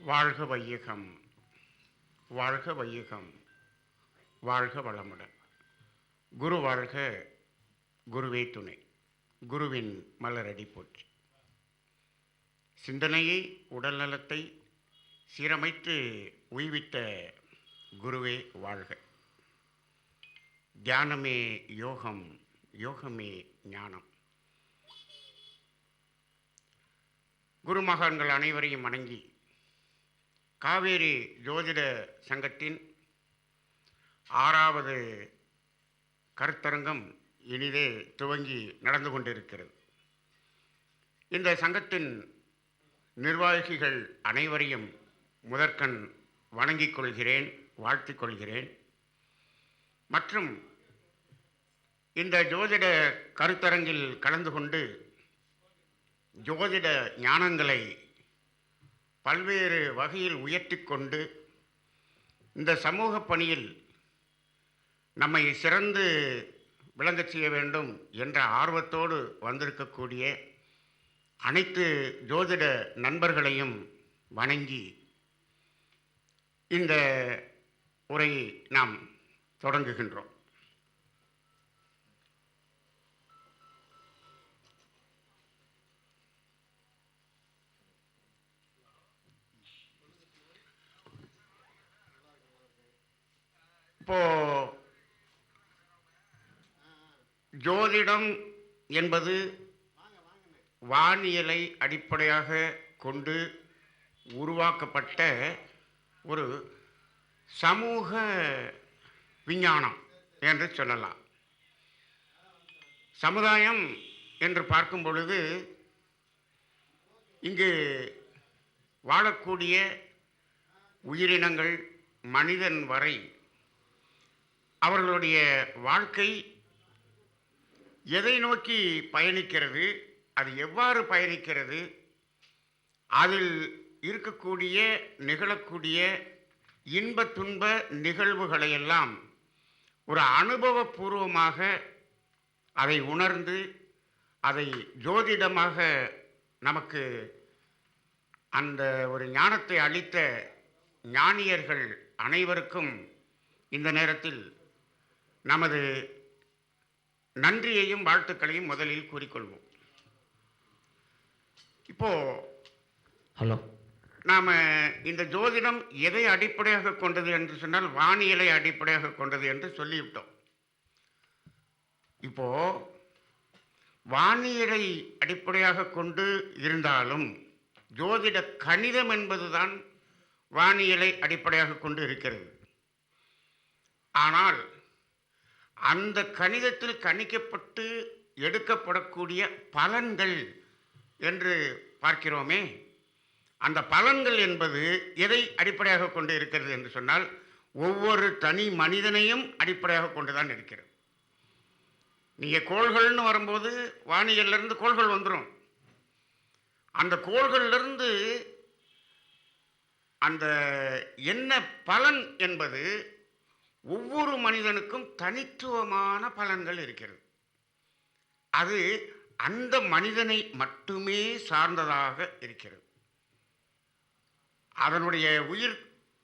வாழ்க வையகம், வாழ்க வையகம், வாழ்க வளமுடன். குரு வாழ்க, குருவே துணை. குருவின் மலரடி போற்றி. சிந்தனையை, உடல் நலத்தை சீரமைத்து உய்வித்த குருவே வாழ்க. தியானமே யோகம், யோகமே ஞானம். குருமகான்கள் அனைவரையும் வணங்கி காவேரி ஜோதிட சங்கத்தின் 6வது கருத்தரங்கம் இனிதே துவங்கி நடந்து கொண்டிருக்கிறது. இந்த சங்கத்தின் நிர்வாகிகள் அனைவரையும் முதற்கண் வணங்கிக் கொள்கிறேன், வாழ்த்திக் கொள்கிறேன். மற்றும் இந்த ஜோதிட கருத்தரங்கில் கலந்து கொண்டு ஜோதிட ஞானங்களை பல்வேறு வகையில் உயர்த்தி கொண்டு இந்த சமூக பணியில் நம்மை சிறந்து விளங்கச் செய்ய வேண்டும் என்ற ஆர்வத்தோடு வந்திருக்கக்கூடிய அனைத்து ஜோதிட நண்பர்களையும் வணங்கி இந்த உரையை நாம் தொடங்குகின்றோம். இப்போ ஜோதிடம் என்பது வானியலை அடிப்படையாக கொண்டு உருவாக்கப்பட்ட ஒரு சமூக விஞ்ஞானம் என்று சொல்லலாம். சமுதாயம் என்று பார்க்கும் பொழுது இங்கு வாழக்கூடிய உயிரினங்கள் மனிதன் வரை அவர்களுடைய வாழ்க்கை எதை நோக்கி பயணிக்கிறது, அது எவ்வாறு பயணிக்கிறது, அதில் இருக்கக்கூடிய நிகழக்கூடிய இன்ப துன்ப நிகழ்வுகளையெல்லாம் ஒரு அனுபவபூர்வமாக அதை உணர்ந்து அதை ஜோதிடமாக நமக்கு அந்த ஒரு ஞானத்தை அளித்த ஞானியர்கள் அனைவருக்கும் இந்த நேரத்தில் நமது நன்றியையும் வாழ்த்துக்களையும் முதலில் கூறிக்கொள்வோம். இப்போ நாம் இந்த ஜோதிடம் எதை அடிப்படையாக கொண்டது என்று சொன்னால் வானியலை அடிப்படையாக கொண்டது என்று சொல்லிவிட்டோம். இப்போ வானியலை அடிப்படையாக கொண்டு இருந்தாலும் ஜோதிட கணிதம் என்பதுதான் வானியலை அடிப்படையாக கொண்டு இருக்கிறது. ஆனால் அந்த கணிதத்தில் கணிக்கப்பட்டு எடுக்கப்படக்கூடிய பலன்கள் என்று பார்க்கிறோமே, அந்த பலன்கள் என்பது எதை அடிப்படையாக கொண்டு இருக்கிறது என்று சொன்னால் ஒவ்வொரு தனி மனிதனையும் அடிப்படையாக கொண்டுதான் இருக்கிறது. நீங்கள் கோள்கள்னு வரும்போது வானியலிருந்து கோள்கள் வந்துடும். அந்த கோள்களிலிருந்து அந்த என்ன பலன் என்பது ஒவ்வொரு மனிதனுக்கும் தனித்துவமான பலன்கள் இருக்கிறது. அது அந்த மனிதனை மட்டுமே சார்ந்ததாக இருக்கிறது. அதனுடைய உயிர்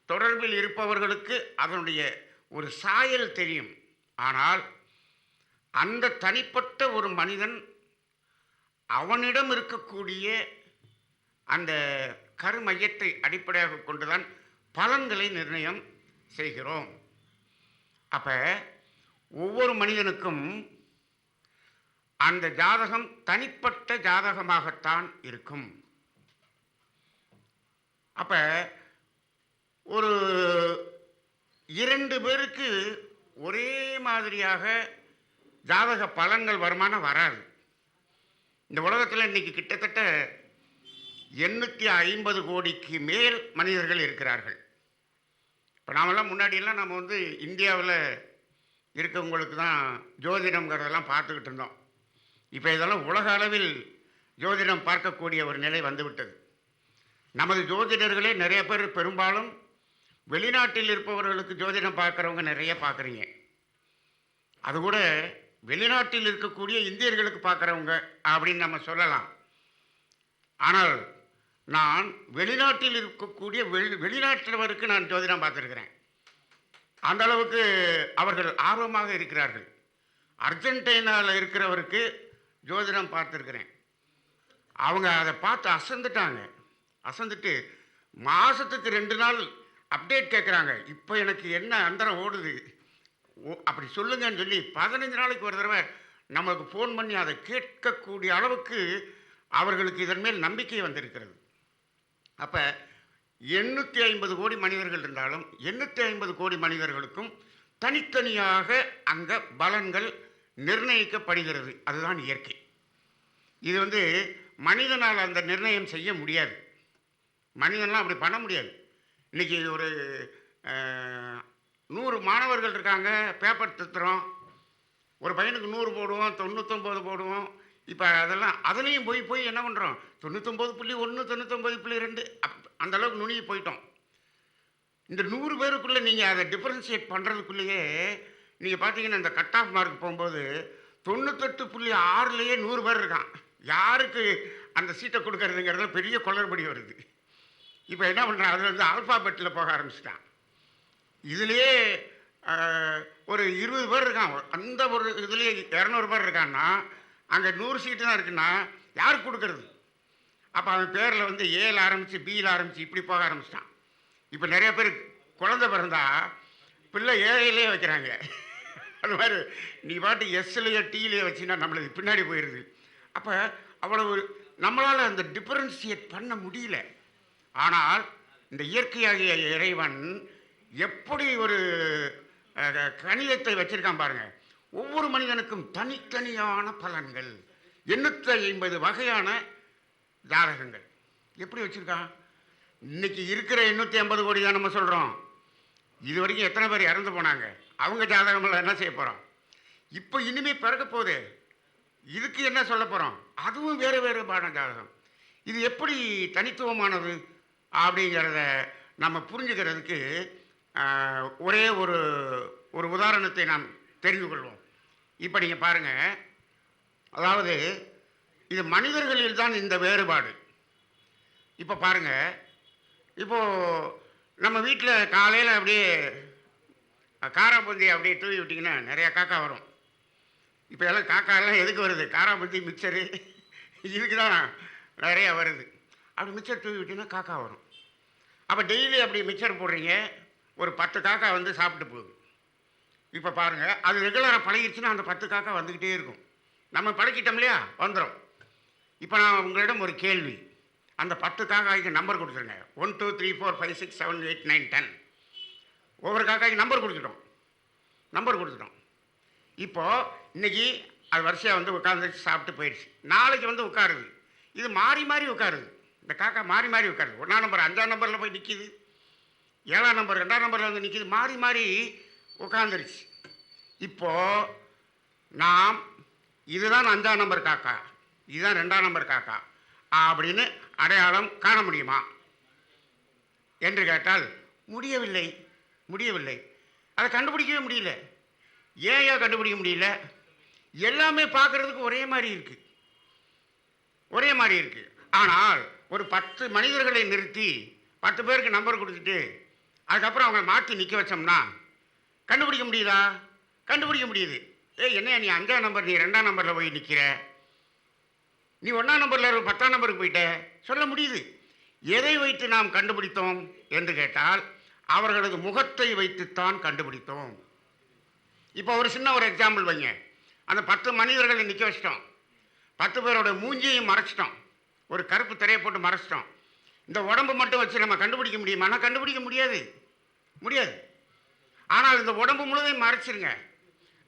தொடர்பில் இருப்பவர்களுக்கு அதனுடைய ஒரு சாயல் தெரியும். ஆனால் அந்த தனிப்பட்ட ஒரு மனிதன் அவனிடம் இருக்கக்கூடிய அந்த கருமையத்தை அடிப்படையாக கொண்டுதான் பலன்களை நிர்ணயம் செய்கிறோம். அப்போ ஒவ்வொரு மனிதனுக்கும் அந்த ஜாதகம் தனிப்பட்ட ஜாதகமாகத்தான் இருக்கும். அப்போ ஒரு 2 பேருக்கு ஒரே மாதிரியாக ஜாதக பலன்கள் வருமானம் வராது. இந்த உலகத்தில் இன்றைக்கி கிட்டத்தட்ட 850 கோடிக்கு மேல் மனிதர்கள் இருக்கிறார்கள். இப்போ நாமெல்லாம் முன்னாடியெல்லாம் நம்ம இந்தியாவில் இருக்கவங்களுக்கு தான் ஜோதிடம்ங்கிறதெல்லாம் பார்த்துக்கிட்டு இருந்தோம். இப்போ இதெல்லாம் உலக அளவில் ஜோதிடம் பார்க்கக்கூடிய ஒரு நிலை வந்துவிட்டது. நமது ஜோதிடர்களே நிறைய பேர் பெரும்பாலும் வெளிநாட்டில் இருப்பவர்களுக்கு ஜோதிடம் பார்க்குறவங்க நிறைய பார்க்குறீங்க. அது கூட வெளிநாட்டில் இருக்கக்கூடிய இந்தியர்களுக்கு பார்க்குறவங்க அப்படின்னு நம்ம சொல்லலாம். ஆனால் நான் வெளிநாட்டில் இருக்கக்கூடிய வெளிநாட்டவருக்கு நான் ஜோதிடம் பார்த்துருக்கிறேன். அந்த அளவுக்கு அவர்கள் ஆர்வமாக இருக்கிறார்கள். அர்ஜென்டினாவில் இருக்கிறவருக்கு ஜோதிடம் பார்த்துருக்கிறேன். அவங்க அதை பார்த்து அசந்துட்டாங்க. அசந்துட்டு மாதத்துக்கு 2 நாள் அப்டேட் கேட்குறாங்க. இப்போ எனக்கு என்ன அந்தரம் ஓடுது அப்படி சொல்லுங்கன்னு சொல்லி 15 நாளைக்கு ஒரு தடவை நமக்கு ஃபோன் பண்ணி அதை கேட்கக்கூடிய அளவுக்கு அவர்களுக்கு இதன் மேல் நம்பிக்கை வந்திருக்கிறது. அப்போ 850 கோடி மனிதர்கள் இருந்தாலும் 850 கோடி மனிதர்களுக்கும் தனித்தனியாக அங்கே பலன்கள் நிர்ணயிக்கப்படுகிறது. அதுதான் இயற்கை. இது மனிதனால் அந்த நிர்ணயம் செய்ய முடியாது. மனிதன்லாம் அப்படி பண்ண முடியாது. இன்றைக்கி ஒரு 100 மாணவர்கள் இருக்காங்க, பேப்பர் திருத்துறோம். ஒரு பையனுக்கு 100 போடுவோம், 99 போடுவோம். இப்போ அதுலேயும் போய் என்ன பண்ணுறோம், 99.1 99.2 அந்த அளவுக்கு நுணுகி போயிட்டோம். இந்த 100 பேருக்குள்ளே நீங்கள் அதை டிஃபரன்ஷியேட் பண்ணுறதுக்குள்ளேயே நீங்கள் பார்த்தீங்கன்னா இந்த கட் ஆஃப் மார்க் போகும்போது 98.6லேயே 100 பேர் இருக்கான். யாருக்கு அந்த சீட்டை கொடுக்கறதுங்கிறத பெரிய குளறுபடி வருது. இப்போ என்ன பண்ணுறான், அதில் ஆல்ஃபாபெட்டில் போக ஆரம்பிச்சிட்டான். இதுலேயே ஒரு 20 பேர் இருக்கான். அந்த ஒரு இதுலேயே 200 பேர் இருக்கான்னா அங்கே 100 சீட்டு தான் இருக்குன்னா யாருக்கு கொடுக்கறது? அப்போ அவன் பேரில் ஏல ஆரம்பித்து பியில் ஆரம்பித்து இப்படி போக ஆரம்பிச்சிட்டான். இப்போ நிறைய பேர் குழந்தை பிறந்தா பிள்ளை ஏழையிலே வைக்கிறாங்க. அது மாதிரி நீ பாட்டு எஸ்லையோ டீலையோ வச்சுன்னா நம்மளுக்கு பின்னாடி போயிடுது. அப்போ அவ்வளவு நம்மளால் அந்த டிஃபரன்ஷியேட் பண்ண முடியல. ஆனால் இந்த இயற்கையாகிய இறைவன் எப்படி ஒரு கணிதத்தை வச்சிருக்கான் பாருங்க. ஒவ்வொரு மனிதனுக்கும் தனித்தனியான பலன்கள், 850 வகையான ஜாதகங்கள் எப்படி வச்சிருக்கான். இன்னைக்கு இருக்கிற 850 கோடி தான் நம்ம சொல்கிறோம். இது வரைக்கும் எத்தனை பேர் இறந்து போனாங்க, அவங்க ஜாதகமெல்லாம் என்ன செய்ய போகிறோம். இப்போ இனிமேல் பிறக்க போகுது, இதுக்கு என்ன சொல்ல போகிறோம், அதுவும் வேறு வேறுபாடான ஜாதகம். இது எப்படி தனித்துவமானது அப்படிங்கிறத நம்ம புரிஞ்சுக்கிறதுக்கு ஒரே ஒரு உதாரணத்தை நாம் தெரிந்து கொள்வோம். இப்போ நீங்கள் பாருங்கள், அதாவது இது மனிதர்களில் தான் இந்த வேறுபாடு. இப்போ பாருங்கள், இப்போது நம்ம வீட்டில் காலையில் அப்படியே காராபூந்தி அப்படியே தூவி விட்டிங்கன்னா நிறையா காக்கா வரும். இப்போ எல்லாம் காக்காலாம் எதுக்கு வருது, காராபூந்தி மிக்சரு இதுக்கு தான் நிறையா வருது. அப்படி மிக்சர் தூவி விட்டிங்கன்னா காக்கா வரும். அப்போ டெய்லி அப்படி மிக்சர் போடுறீங்க, ஒரு 10 காக்கா சாப்பிட்டு போகுது. இப்போ பாருங்கள், அது ரெகுலராக பழகிடுச்சுன்னா அந்த 10 காக்கா வந்துக்கிட்டே இருக்கும். நம்ம பழகிட்டோம் இல்லையா, வந்துடும். இப்போ நான் உங்களிடம் ஒரு கேள்வி, அந்த 10 காக்காய்க்கு நம்பர் கொடுத்துருங்க. 1 2 3 4 5 6 7 8 9 10. ஒவ்வொரு காக்காய்க்கு நம்பர் கொடுத்துட்டோம். இப்போது இன்றைக்கி அது வரிசையாக உட்காந்துச்சு, சாப்பிட்டு போயிடுச்சு. நாளைக்கு உட்காருது. இது மாறி மாறி உட்காருது. இந்த காக்கா மாறி மாறி உட்காருது. 1ஆம் நம்பர் 5ஆம் நம்பரில் போய் நிற்கிது, 7ஆம் நம்பர் 2ஆம் நம்பரில் நிற்கிது, மாறி மாறி உட்காந்துருச்சு. இப்போது நாம் இதுதான் 5ஆம் நம்பர் காக்கா, இதுதான் 2ஆம் நம்பர் காக்கா அப்படின்னு அடையாளம் காண முடியுமா என்று கேட்டால் முடியவில்லை. அதை கண்டுபிடிக்கவே முடியல. ஏன் கண்டுபிடிக்க முடியல? எல்லாமே பார்க்குறதுக்கு ஒரே மாதிரி இருக்குது. ஆனால் ஒரு 10 மனிதர்களை நிறுத்தி 10 பேருக்கு நம்பர் கொடுத்துட்டு அதுக்கப்புறம் அவங்க மாற்றி நிற்க வச்சோம்னா கண்டுபிடிக்க முடியுதா? கண்டுபிடிக்க முடியுது. என்ன நீ 5ஆம் நம்பர், நீ 2ஆம் நம்பரில் போய் நிற்கிற, நீ 1ஆம் நம்பரில் 10ஆம் நம்பருக்கு போயிட்ட, சொல்ல முடியுது. எதை வைத்து நாம் கண்டுபிடித்தோம் என்று கேட்டால் அவர்களது முகத்தை வைத்துத்தான் கண்டுபிடித்தோம். இப்போ ஒரு சின்ன எக்ஸாம்பிள் வைங்க. அந்த 10 மனிதர்களை நிற்க வச்சிட்டோம், 10 பேரோட மூஞ்சியையும் மறைச்சிட்டோம், ஒரு கருப்பு திரையை போட்டு மறைச்சிட்டோம். இந்த உடம்பு மட்டும் வச்சு நம்ம கண்டுபிடிக்க முடியுமா? கண்டுபிடிக்க முடியாது. ஆனால் இந்த உடம்பு முழுவதையும் மறைச்சிருங்க,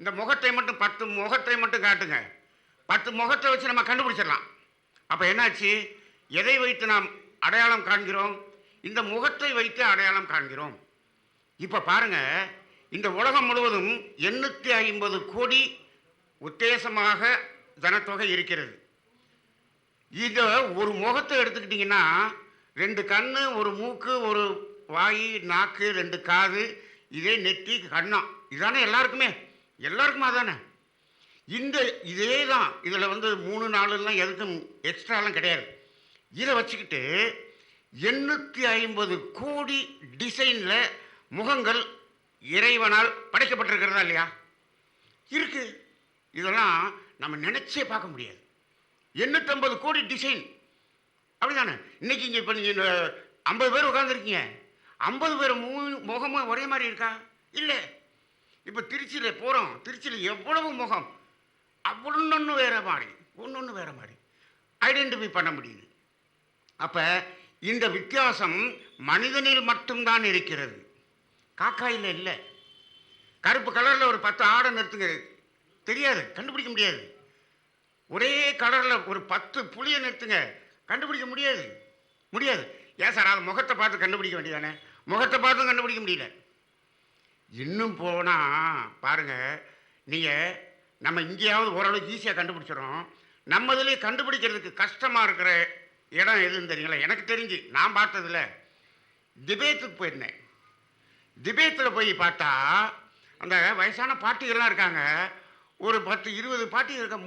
இந்த முகத்தை மட்டும் 10 முகத்தை மட்டும் காட்டுங்க, 10 முகத்தை வச்சு நம்ம கண்டுபிடிச்சிடலாம். அப்போ என்னாச்சு? எதை வைத்து நாம் அடையாளம் காண்கிறோம்? இந்த முகத்தை வைத்து அடையாளம் காண்கிறோம். இப்போ பாருங்க, இந்த உலகம் முழுவதும் 850 கோடி உத்தேசமாக ஜனத்தொகை இருக்கிறது. இதை ஒரு முகத்தை எடுத்துக்கிட்டிங்கன்னா 2 கண்ணு, ஒரு மூக்கு, ஒரு வாய், நாக்கு, 2 காது, இதே நெத்தி, கண்ணம், இதுதானே எல்லாருக்குமே அதானே. இதே தான். இதில் 3 4 எதுக்கும் எக்ஸ்ட்ராலாம் கிடையாது. இதை வச்சுக்கிட்டு 850 கோடி டிசைனில் முகங்கள் இறைவனால் படைக்கப்பட்டிருக்கிறதா இல்லையா? இருக்கு. இதெல்லாம் நம்ம நினைச்சே பார்க்க முடியாது. 850 கோடி டிசைன் அப்படிதானே? இன்னைக்கு இங்கே இப்போ நீங்கள் 50 பேர் உட்காந்துருக்கீங்க, 50 பேர் முகமும் ஒரே மாதிரி இருக்கா? இல்லை. இப்போ திருச்சியில் போகிறோம், திருச்சியில் எவ்வளவு முகம், ஒன்று வேற மாதிரி, ஒன்று வேற மாதிரி ஐடென்டிஃபை பண்ண முடியுது. அப்போ இந்த வித்தியாசம் மனிதனில் மட்டும்தான் இருக்கிறது, காக்காயில் இல்லை. கருப்பு கலரில் ஒரு 10 ஆடை நிறுத்துங்க, தெரியாது, கண்டுபிடிக்க முடியாது. ஒரே கலரில் ஒரு 10 புளியை நிறுத்துங்க, கண்டுபிடிக்க முடியாது. முடியாது. ஏன் சார், அது முகத்தை பார்த்து கண்டுபிடிக்க வேண்டியதானே? முகத்தை பார்த்தும் கண்டுபிடிக்க முடியல. இன்னும் போனால் பாருங்கள், நீங்கள் நம்ம இங்கேயாவது ஓரளவுக்கு ஈஸியாக கண்டுபிடிச்சிடறோம். நம்ம இதுலேயே கண்டுபிடிக்கிறதுக்கு கஷ்டமாக இருக்கிற இடம் எதுன்னு தெரியுங்களா? எனக்கு தெரிஞ்சு நான் பார்த்ததில்ல, திபேத்துக்கு போயிருந்தேன். திபேத்தில் போய் பார்த்தா அந்த வயசான பாட்டிகள்லாம் இருக்காங்க, ஒரு 10-20 பாட்டிகள் இருக்க,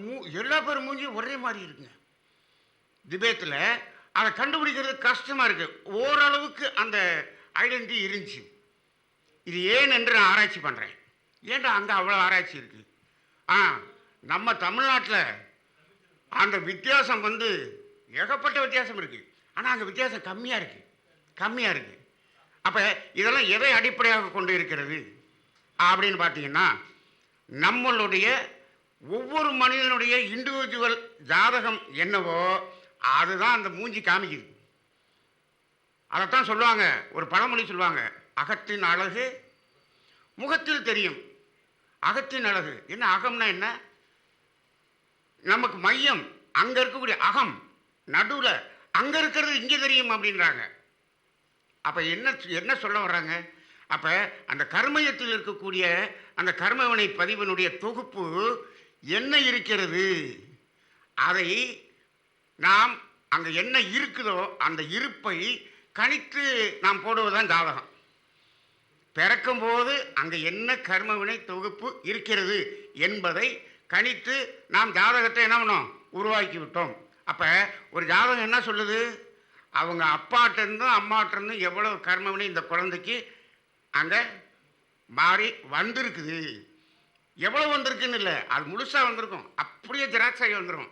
எல்லா பேரும் மூஞ்சியும் ஒரே மாதிரி இருக்குங்க. திபேத்தில் அதை கண்டுபிடிக்கிறது கஷ்டமாக இருக்குது. ஓரளவுக்கு அந்த ஐடென்டிட்டி இருந்துச்சு. இது ஏன் என்று நான் ஆராய்ச்சி பண்ணுறேன். ஏன்டா அங்கே அவ்வளோ ஆராய்ச்சி இருக்குது? நம்ம தமிழ்நாட்டில் அந்த வித்தியாசம் ஏகப்பட்ட வித்தியாசம் இருக்குது. ஆனால் அங்கே வித்தியாசம் கம்மியாக இருக்குது. அப்போ இதெல்லாம் எதை அடிப்படையாக கொண்டு இருக்கிறது அப்படின்னு பார்த்தீங்கன்னா, நம்மளுடைய ஒவ்வொரு மனிதனுடைய இண்டிவிஜுவல் ஜாதகம் என்னவோ அதுதான் அந்த மூஞ்சி காமிக்குது. அதைத்தான் சொல்லுவாங்க, ஒரு பழமொழி சொல்லுவாங்க, அகத்தின் அழகு முகத்தில் தெரியும். அகத்தின் அழகு என்ன? அகம்னா என்ன? நமக்கு மையம் அங்கே இருக்கக்கூடிய அகம், நடுவில் அங்கே இருக்கிறது இங்கே தெரியும் அப்படின்றாங்க. அப்போ என்ன சொல்ல வர்றாங்க? அப்போ அந்த கர்மயத்தில் இருக்கக்கூடிய அந்த கர்மவினை பதிவினுடைய தொகுப்பு என்ன இருக்கிறது, அதை நாம் அங்கே என்ன இருக்குதோ அந்த இருப்பை கணித்து நாம் போடுவதுதான் ஜாதகம். பிறக்கும்போது அங்கே என்ன கர்மவினை தொகுப்பு இருக்கிறது என்பதை கணித்து நாம் ஜாதகத்தை என்ன பண்ணோம், உருவாக்கி விட்டோம். அப்போ ஒரு ஜாதகம் என்ன சொல்லுது, அவங்க அப்பாட்டிருந்தும் அம்மாட்டிருந்தும் எவ்வளவு கர்மவினை இந்த குழந்தைக்கு அங்கே மாறி வந்திருக்குது. எவ்வளவு வந்திருக்குன்னு இல்லை, அது முழுசாக வந்திருக்கும், அப்படியே ஜெராக்ஸ் ஆகி வந்துடும்.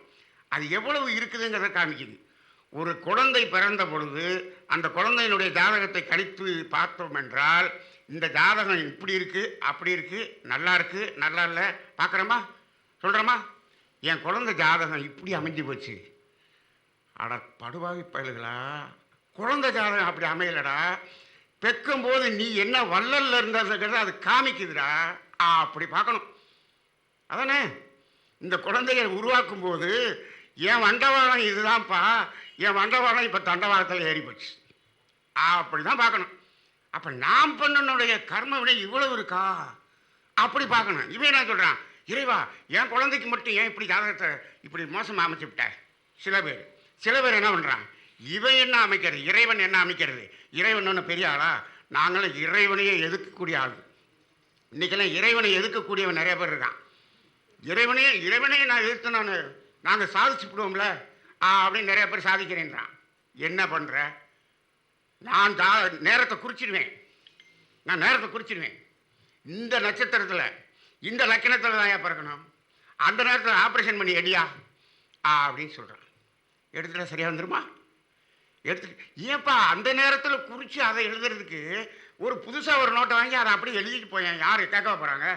அது எவ்வளவு இருக்குதுங்கிறத காமிக்குது. ஒரு குழந்தை பிறந்த பொழுது அந்த குழந்தையினுடைய ஜாதகத்தை கணித்து பார்த்தோம் என்றால், இந்த ஜாதகம் இப்படி இருக்குது, அப்படி இருக்குது, நல்லா இருக்குது, நல்லா இல்லை, பார்க்குறோமா, சொல்கிறோமா? என் குழந்தை ஜாதகம் இப்படி அமைஞ்சு போச்சு. அட படுவாகி பயல்களா, குழந்தை ஜாதகம் அப்படி அமையலடா, பெக்கும்போது நீ என்ன வள்ளல்ல இருந்ததுங்கிறத அது காமிக்குதுடா, அப்படி பார்க்கணும். அதானே இந்த குழந்தையை உருவாக்கும் போது என் வண்டவாளம் இதுதான்ப்பா, என் வண்டவாளம் இப்போ தண்டவாளத்தில் ஏறி போச்சு, அப்படி தான் பார்க்கணும். அப்போ நாம் பண்ணனுடைய கர்ம வினை இவ்வளவு இருக்கா அப்படி பார்க்கணும். இவன் என்ன சொல்கிறான், இறைவா என் குழந்தைக்கு மட்டும் ஏன் இப்படி ஜாதகத்தை இப்படி மோசமாக அமைச்சு விட்ட? சில பேர் என்ன பண்ணுறான், இவன் என்ன அமைக்கிறது, இறைவன் என்ன அமைக்கிறது? இறைவன் ஒன்று பெரிய ஆளா? நாங்களும் இறைவனையே எதிர்க்கக்கூடிய ஆள். இன்றைக்கெல்லாம் இறைவனை எதிர்க்கக்கூடியவன் நிறைய பேர் இருக்கான். இறைவனையே நான் எதிர்த்து நாங்கள் சாதிச்சுவிடுவோம்ல அப்படின்னு நிறைய பேர் சாதிக்கிறேன்றான். என்ன பண்ணுற? நான் நேரத்தை குறிச்சிடுவேன். இந்த நட்சத்திரத்தில் இந்த லக்கணத்தில் தான் ஏன் பிறக்கணும், அந்த நேரத்தில் ஆப்ரேஷன் பண்ணி எடியா அப்படின்னு சொல்கிறான். எடுத்துகிட்டா சரியாக வந்துருமா? ஏன்ப்பா அந்த நேரத்தில் குறித்து அதை எழுதுறதுக்கு ஒரு புதுசாக ஒரு நோட்டை வாங்கி அதை அப்படியே எழுதிட்டு போயேன், யார் கேட்க போகிறாங்க?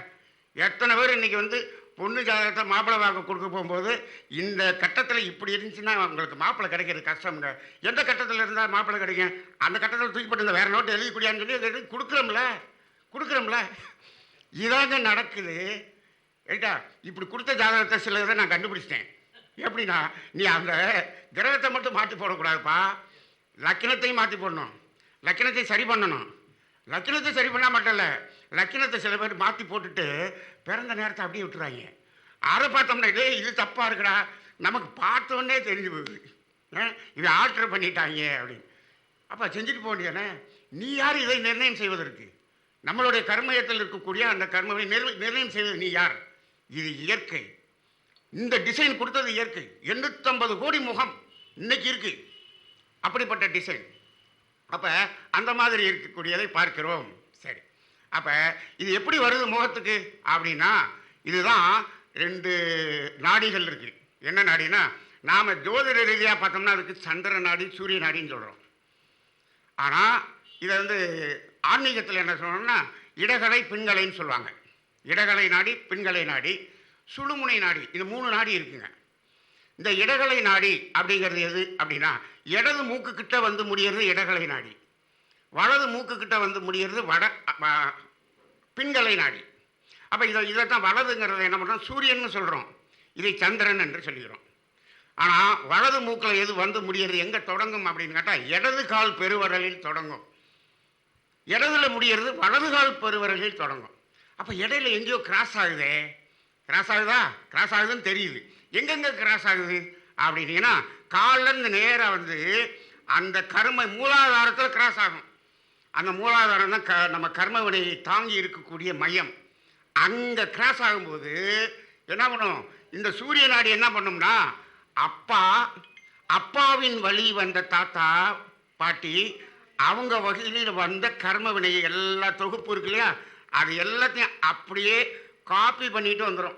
எத்தனை பேர் இன்றைக்கி பொண்ணு ஜாதகத்தை மாப்பிள்ளை வாங்க கொடுக்க போகும்போது இந்த கட்டத்தில் இப்படி இருந்துச்சுன்னா உங்களுக்கு மாப்பிள்ளை கிடைக்கிறது கஷ்டம்ங்க, எந்த கட்டத்தில் இருந்தால் மாப்பிள்ளை கிடைக்கும், அந்த கட்டத்தில் தூக்கி போட்டு இந்த வேறு நோட்டை எழுதிக்கூடியான்னு சொல்லி கொடுக்குறோம்ல. இதாங்க நடக்குது. ரைட்டா? இப்படி கொடுத்த ஜாதகத்தை சில இதை நான் கண்டுபிடிச்சிட்டேன். எப்படின்னா, நீ அந்த கிரகத்தை மட்டும் மாற்றி போடக்கூடாதுப்பா, லக்கினத்தையும் மாற்றி போடணும், லக்கினத்தை சரி பண்ணணும். லக்கினத்தை சரி பண்ணால் மட்டும் இல்லை, லக்கினத்தை சில பேர் மாற்றி போட்டுட்டு பிறந்த நேரத்தை அப்படியே விட்டுறாங்க. அதை பார்த்தோம்னா இது தப்பாக இருக்குடா, நமக்கு பார்த்தோன்னே தெரிஞ்சு போகுது, இதை ஆல்டர் பண்ணிட்டாங்க அப்படின்னு. அப்போ செஞ்சுட்டு போக வேண்டியதானே? நீ யார் இதை நிர்ணயம் செய்வதற்கு? நம்மளுடைய கர்மயத்தில் இருக்கக்கூடிய அந்த கர்மவை நிர்ணயம் செய்வது நீ யார்? இது இயற்கை. இந்த டிசைன் கொடுத்தது இயற்கை. 850 கோடி முகம் இன்னைக்கு இருக்கு, அப்படிப்பட்ட டிசைன். அப்போ அந்த மாதிரி இருக்கக்கூடியதை பார்க்கிறோம். சரி, அப்போ இது எப்படி வருது முகத்துக்கு அப்படின்னா, இதுதான் 2 நாடிகள் இருக்குது. என்ன நாடினா, நாம் ஜோதிட ரீதியாக பார்த்தோம்னா அதுக்கு சந்திர நாடி சூரிய நாடின்னு சொல்கிறோம். ஆனால் இதை ஆன்மீகத்தில் என்ன சொல்லணும்னா இடகலை பின்கலைன்னு சொல்லுவாங்க. இடகலை நாடி, பின்கலை நாடி, சுழுமுனை நாடி, இது 3 நாடி இருக்குங்க. இந்த இடகலை நாடி அப்படிங்கிறது எது அப்படின்னா, இடது மூக்குக்கிட்ட முடியறது இடகலை நாடி, வலது மூக்குக்கிட்ட முடியறது பின்கலை நாடி. அப்போ இதைத்தான் வலதுங்கிறத என்ன பண்ணுறோம், சூரியன் சொல்கிறோம், இதை சந்திரன் என்று சொல்கிறோம். ஆனால் வலது மூக்கில் எது முடியறது எங்கே தொடங்கும் அப்படின்னு கேட்டால் இடது கால் பெருவரலில் தொடங்கும். இடதுல முடியறது வலது கால் பெருவரலில் தொடங்கும். அப்போ இடையில எங்கேயோ கிராஸ் ஆகுதே, கிராஸ் ஆகுதா, கிராஸ் ஆகுதுன்னு தெரியுது. எங்கெங்கே கிராஸ் ஆகுது அப்படின்னீங்கன்னா, காலிலேருந்து நேராக அந்த கர்ம மூலாதாரத்தில் கிராஸ் ஆகும். அந்த மூலாதாரம் தான் நம்ம கர்ம வினையை தாங்கி இருக்கக்கூடிய மையம். அங்கே கிராஸ் ஆகும்போது என்ன பண்ணும், இந்த சூரிய நாடி என்ன பண்ணும்னா, அப்பாவின் வழி வந்த தாத்தா பாட்டி அவங்க வகையில் வந்த கர்ம வினை எல்லா தொகுப்பு இருக்கு இல்லையா, அது எல்லாத்தையும் அப்படியே காப்பி பண்ணிட்டு வந்துடும்.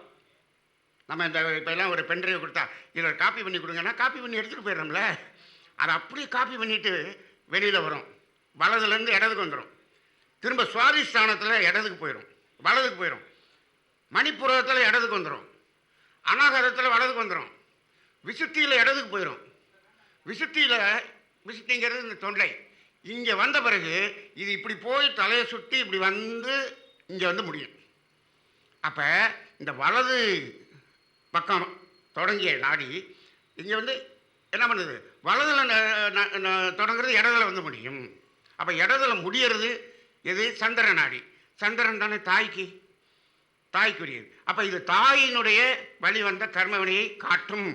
நம்ம இப்போ எல்லாம் ஒரு பென்ட்ரைவ் கொடுத்தா இதில் காப்பி பண்ணி கொடுங்கன்னா காப்பி பண்ணி எடுத்துகிட்டு போயிடுறோம்ல, அதை அப்படியே காப்பி பண்ணிட்டு வெளியில் வரும். வலதுலேருந்து இடதுக்கு வந்துடும். திரும்ப சுவாதிஷ்டானத்தில் இடதுக்கு போயிடும், வலதுக்கு போயிடும். மணிப்புரத்தில் இடதுக்கு வந்துடும். அநாகரத்தில் வலதுக்கு வந்துடும். விசுத்தியில் இடதுக்கு போயிடும். விசுத்திங்கிறது இந்த தொண்டை. இங்கே வந்த பிறகு இது இப்படி போய் தலையை சுற்றி இப்படி இங்கே முடியும். அப்போ இந்த வலது பக்கம் தொடங்கிய நாடி இங்கே என்ன பண்ணுது, வலதில் தொடங்குறது இடதுல முடியும். அப்போ இடதுல முடியறது எது, சந்திர நாடி. சந்திரன் தானே தாய்க்குரியது. அப்போ இது தாயினுடைய வழி வந்த கர்மவினையை காட்டும்.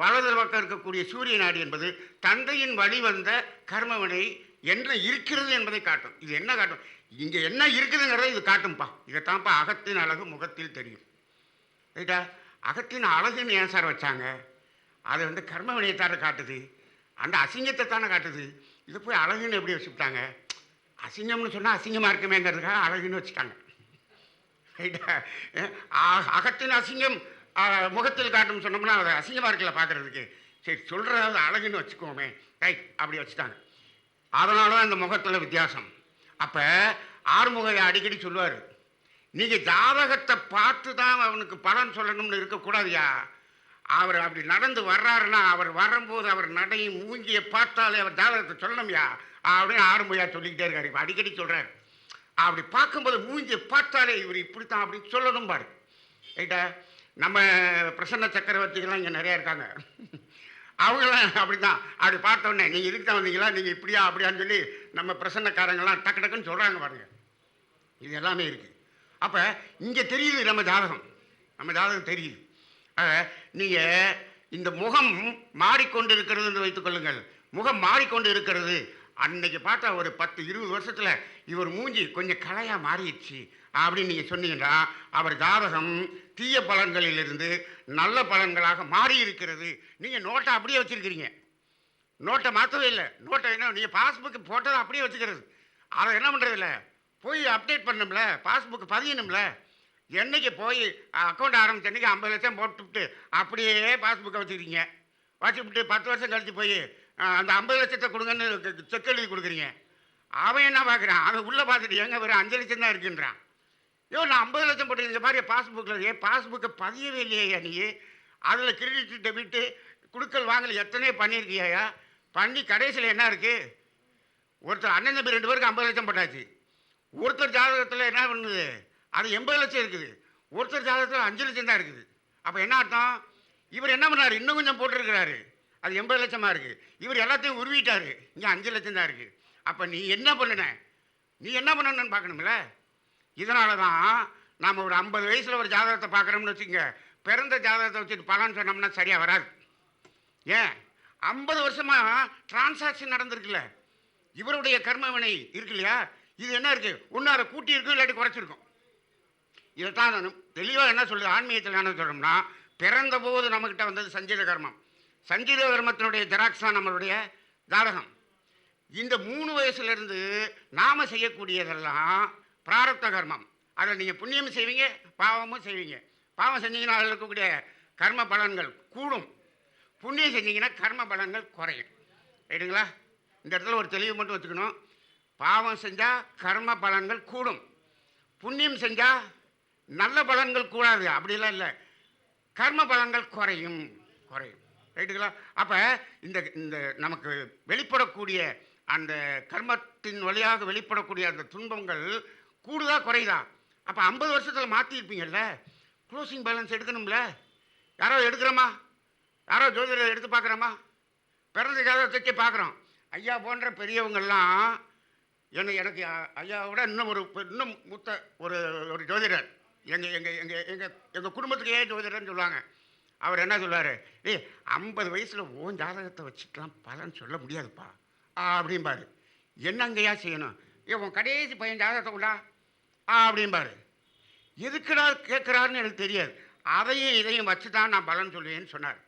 வலது பக்கம் இருக்கக்கூடிய சூரிய நாடி என்பது தந்தையின் வழி வந்த கர்மவினை என்ன இருக்கிறது என்பதை காட்டும். இது என்ன காட்டும், இங்கே என்ன இருக்குதுங்கிறத இது காட்டும்ப்பா. இதைத்தான்ப்பா அகத்தின் அழகு முகத்தில் தெரியும். ரைட்டா, அகத்தின் அழகுன்னு ஏன் சார் வச்சாங்க, அது கர்மவினையை தானே காட்டுது, அந்த அசிங்கத்தை தானே காட்டுது. இது போய் அழகுன்னு எப்படி வச்சுக்கிட்டாங்க, அசிங்கம்னு சொன்னால் அசிங்கமாக இருக்குமேங்கிறதுக்காக அழகுன்னு வச்சுட்டாங்க. ரைட்டா, அகத்தின் அசிங்கம் முகத்தில் காட்டும் சொன்னோம்னா அது அசிங்கமாக இருக்குல்ல பார்க்குறதுக்கு. சரி, சொல்கிறது அழகுன்னு வச்சுக்கோமே, ரைட், அப்படி வச்சுட்டாங்க. அதனால தான் இந்த முகத்தில் வித்தியாசம். அப்போ ஆறுமுகையை அடிக்கடி சொல்லுவார், நீங்கள் ஜாதகத்தை பார்த்து தான் அவனுக்கு பலன் சொல்லணும்னு இருக்கக்கூடாதுயா. அவர் அப்படி நடந்து வர்றாருன்னா அவர் வரும்போது அவர் நடையும் மூங்கியை பார்த்தாலே அவர் ஜாதகத்தை சொல்லணும்யா அப்படின்னு ஆறுமுகையா சொல்லிக்கிட்டே இருக்காரு. இப்போ அடிக்கடி சொல்கிறார், அப்படி பார்க்கும்போது மூங்கியை பார்த்தாலே இவர் இப்படித்தான் அப்படின்னு சொல்லணும் பாரு. ரைட்டா, நம்ம பிரசன்ன சக்கரவர்த்திகள்லாம் இங்கே நிறையா இருக்காங்க. அவங்களாம் அப்படி தான், அப்படி பார்த்தோன்னே நீங்கள் இதுக்கு தான் வந்தீங்களா, நீங்கள் இப்படியா அப்படியான்னு சொல்லி நம்ம பிரசன்னக்காரங்கள்லாம் டக்கு டக்குன்னு சொல்கிறாங்க பாருங்க. இது எல்லாமே இருக்குது. அப்போ இங்கே தெரியுது நம்ம ஜாதகம் தெரியுது. நீங்கள் இந்த முகம் மாறிக்கொண்டு இருக்கிறதுன்னு வைத்துக்கொள்ளுங்கள். முகம் மாறிக்கொண்டு இருக்கிறது. அன்னைக்கு பார்த்தா ஒரு 10-20 வருஷத்தில் இவர் மூஞ்சி கொஞ்சம் கலையாக மாறிடுச்சு அப்படின்னு நீங்கள் சொன்னீங்கன்னா அவர் ஜாதகம் தீய பலன்களிலிருந்து நல்ல பலன்களாக மாறி இருக்கிறது. நீங்கள் நோட்டை அப்படியே வச்சுருக்கிறீங்க, நோட்டை மாற்றவே இல்லை. நோட்டை என்ன, நீங்கள் பாஸ்புக்கு போட்டதை அப்படியே வச்சுக்கிறது. அதை என்ன பண்ணுறதில்ல, போய் அப்டேட் பண்ணணும்ல, பாஸ்புக்கு பதியணும்ல. என்னைக்கு போய் அக்கௌண்ட் ஆரம்பிச்ச அன்றைக்கி 50 லட்சம் போட்டுவிட்டு அப்படியே பாஸ்புக்கை வச்சுக்கிறீங்க. வச்சுக்கிட்டு 10 வருஷம் கழித்து போய் அந்த 50 லட்சத்தை கொடுங்கன்னு செக் எழுதி கொடுக்குறீங்க. அவன் என்ன பார்க்குறான், அவன் உள்ளே பார்த்துட்டு எங்கே வரும் 5 லட்சம் தான் இருக்குன்றான். நான் 50 லட்சம் போட்டு இந்த மாதிரி பாஸ்புக்கில் பாஸ்புக்கை பதியவே இல்லையா நீ, அதில் கிரெடிட் டெபிட்டு குடுக்கல் வாங்கல எத்தனையோ பண்ணியிருக்கியா, பண்ணி கடைசியில் என்ன இருக்குது, ஒருத்தர் அண்ணன் தம்பி 2 பேருக்கு 50 லட்சம் போட்டாச்சு. ஒருத்தர் ஜாதகத்தில் என்ன பண்ணுது, அது 80 லட்சம் இருக்குது. ஒருத்தர் ஜாதகத்தில் 5 லட்சம் தான் இருக்குது. அப்போ என்ன அர்த்தம், இவர் என்ன பண்ணார், இன்னும் கொஞ்சம் போட்டிருக்கிறாரு, அது 80 லட்சமாக இருக்குது. இவர் எல்லாத்தையும் உருவிட்டார், இங்கே 5 லட்சம் தான் இருக்குது. அப்போ நீ என்ன பண்ணணுன்னு பார்க்கணும்ல. இதனால தான் நாம் ஒரு 50 வயசில் ஒரு ஜாதகத்தை பார்க்குறோம்னு வச்சுக்கோங்க, பிறந்த ஜாதகத்தை வச்சுட்டு பலன்னு சொன்னோம்னா சரியாக வராது. ஏன், 50 வருஷமாக டிரான்சாக்ஷன் நடந்திருக்குல்ல, இவருடைய கர்மவினை இருக்கு இல்லையா, இது என்ன இருக்குது, ஒன்று அதை கூட்டி இருக்கும் இல்லாட்டி குறைச்சிருக்கும். இதைத்தான் நான் தெளிவாக என்ன சொல்லுது, ஆன்மீகத்தில் என்ன சொல்கிறோம்னா, பிறந்த போது நம்மக்கிட்ட வந்தது சஞ்சீத கர்மம். சஞ்சீத கர்மத்தினுடைய ஜெராக்ஸ் தான் நம்மளுடைய ஜாதகம். இந்த 3 வயசுலேருந்து நாம் செய்யக்கூடியதெல்லாம் பிராரப்த கர்மம். அதில் நீங்கள் புண்ணியம் செய்வீங்க, பாவமும் செய்வீங்க. பாவம் செஞ்சீங்கன்னா அதில் இருக்கக்கூடிய கர்ம பலன்கள் கூடும், புண்ணியம் செஞ்சீங்கன்னா கர்ம பலன்கள் குறையும். ரைட்டுங்களா? இந்த இடத்துல ஒரு தெளிவு மட்டும் வச்சுக்கணும். பாவம் செஞ்சால் கர்ம பலன்கள் கூடும், புண்ணியம் செஞ்சால் நல்ல பலன்கள் கூடாது, அப்படிலாம் இல்லை, கர்ம பலன்கள் குறையும். ரைட்டுங்களா? அப்போ இந்த இந்த நமக்கு வெளிப்படக்கூடிய அந்த கர்மத்தின் வழியாக வெளிப்படக்கூடிய அந்த துன்பங்கள் கூடுதா குறையுதா? அப்போ 50 வருஷத்தில் மாற்றிருப்பீங்கல்ல, க்ளோசிங் பேலன்ஸ் எடுக்கணும்ல. யாரோ எடுக்கிறோமா? யாரோ ஜோதிடர் எடுத்து பார்க்குறோமா? பிறந்த ஜாதகத்தை பார்க்குறோம். ஐயா போன்ற பெரியவங்கள்லாம் எனக்கு ஐயாவோட இன்னும் மூத்த ஒரு ஜோதிடர் எங்கள் எங்கள் எங்கள் எங்கள் எங்கள் குடும்பத்துக்கே ஜோதிடர்னு சொல்லுவாங்க. அவர் என்ன சொல்லுவார், 50 வயசில் ஓன் ஜாதகத்தை வச்சுக்கலாம் பலன் சொல்ல முடியாதுப்பா அப்படிம்பாரு. என்னங்கய்யா செய்யணும்? உன் கடைசி பையன் ஜாதகத்தை கொண்டா அப்படிம்பாரு. எதுக்குடா கேட்குறாருன்னு எனக்கு தெரியாது. அதையும் இதையும் வச்சு தான் நான் பலன் சொல்லுவேன்னு சொன்னார்.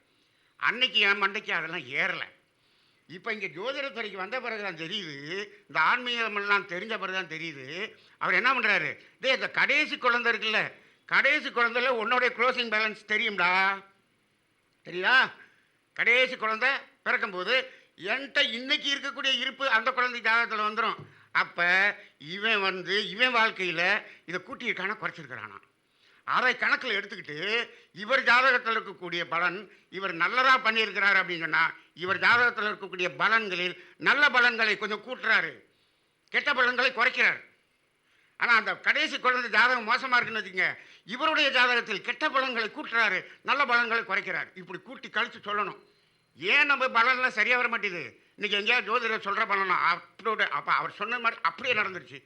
அன்னைக்கு என் மண்டைக்கு அதெல்லாம் ஏறலை. இப்போ இங்கே ஜோதிடத்துறைக்கு வந்த பிறகு தான் தெரியுது, இந்த ஆன்மீகமெல்லாம் தெரிஞ்ச பிறகு தான் தெரியுது. அவர் என்ன பண்ணுறாரு, இந்த கடைசி குழந்தை இருக்குல்ல, கடைசி குழந்தைல உன்னோடைய க்ளோசிங் பேலன்ஸ் தெரியும்டா, தெரியுதா? கடைசி குழந்தை பிறக்கும்போது என்கிட்ட இன்னைக்கு இருக்கக்கூடிய இருப்பு அந்த குழந்தை ஜாதகத்தில் வந்துடும். அப்போ இவன் வாழ்க்கையில் இதை கூட்டியிருக்கானா குறைச்சிருக்கிறானா, அதை கணக்கில் எடுத்துக்கிட்டு இவர் ஜாதகத்தில் இருக்கக்கூடிய பலன் இவர் நல்லதாக பண்ணியிருக்கிறார் அப்படின்னு சொன்னால் இவர் ஜாதகத்தில் இருக்கக்கூடிய பலன்களில் நல்ல பலன்களை கொஞ்சம் கூட்டுறாரு, கெட்ட பலன்களை குறைக்கிறார். ஆனால் அந்த கடைசி குழந்தை ஜாதகம் மோசமாக இருக்குன்னு வச்சுக்கோங்க, இவருடைய ஜாதகத்தில் கெட்ட பலன்களை கூட்டுறாரு, நல்ல பலன்களை குறைக்கிறார். இப்படி கூட்டி கழித்து சொல்லணும். ஏன் நம்ம பலன்லாம் சரியாக வர மாட்டேது? இன்றைக்கி எங்கேயாவது ஜோதிடர் சொல்கிற பலனா அப்படியோட அப்போ அவர் சொன்ன மாதிரி அப்படியே நடந்துருச்சு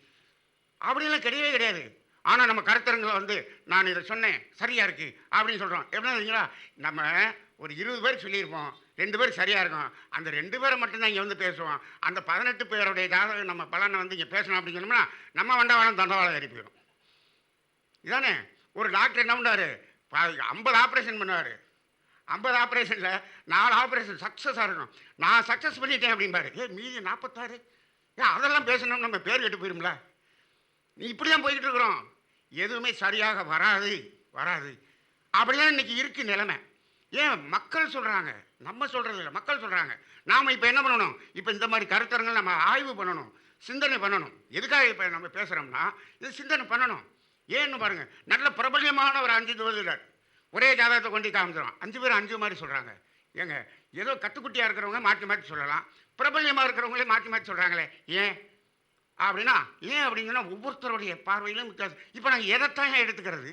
அப்படின்லாம் கிடையவே கிடையாது. ஆனால் நம்ம கருத்தரங்களை நான் இதை சொன்னேன் சரியாக இருக்குது அப்படின்னு சொல்கிறோம். எப்படின்னா இல்லைங்களா, நம்ம ஒரு 20 பேர் சொல்லியிருப்போம், 2 பேர் சரியாக இருக்கும், அந்த 2 பேரை மட்டும்தான் இங்கே பேசுவோம். அந்த 18 பேருடைய ஜாதகம் நம்ம பலனை இங்கே பேசணும் அப்படின்னு சொன்னோம்னா நம்ம வண்டவாளம் தண்டவாளம் ஏறி போயிடும். இதானே ஒரு டாக்டர் என்ன பண்ணார், 50 ஆப்ரேஷன் பண்ணுவார். 50 ஆப்ரேஷனில் 4 ஆப்ரேஷன் சக்ஸஸாக இருக்கணும். நான் சக்ஸஸ் பண்ணிட்டேன் அப்படிம்பாரு. மீதி 46 அதெல்லாம் பேசணும், நம்ம பேர் கெட்டு போயிரும்ல. நீ இப்படி தான் போய்கிட்டு இருக்கிறோம், எதுவுமே சரியாக வராது அப்படிலாம் இன்றைக்கி இருக்குது நிலைமை. ஏன் மக்கள் சொல்கிறாங்க, நம்ம சொல்கிறது இல்லை, மக்கள் சொல்கிறாங்க. நாம் இப்போ என்ன பண்ணணும், இப்போ இந்த மாதிரி கருத்தரங்கள் நம்ம ஆய்வு பண்ணணும், சிந்தனை பண்ணணும். எதுக்காக இப்போ நம்ம பேசுகிறோம்னா இது சிந்தனை பண்ணணும். ஏன்னு பாருங்கள், நல்ல பிரபல்யமான ஒரு 5 ஜோதிடர் ஒரே ஜாதகத்தை கொண்டு காமிச்சிடும், 5 பேர் 5 மாதிரி சொல்கிறாங்க. ஏங்க ஏதோ கத்துக்குட்டியாக இருக்கிறவங்க மாற்றி சொல்லலாம், பிரபல்யமாக இருக்கிறவங்களே மாற்றி சொல்கிறாங்களே ஏன் அப்படின்னா, ஏன் அப்படிங்கன்னா ஒவ்வொருத்தருடைய பார்வையிலும் வித்தியாசம். இப்போ நாங்கள் எதைத்தான் எடுத்துக்கிறது?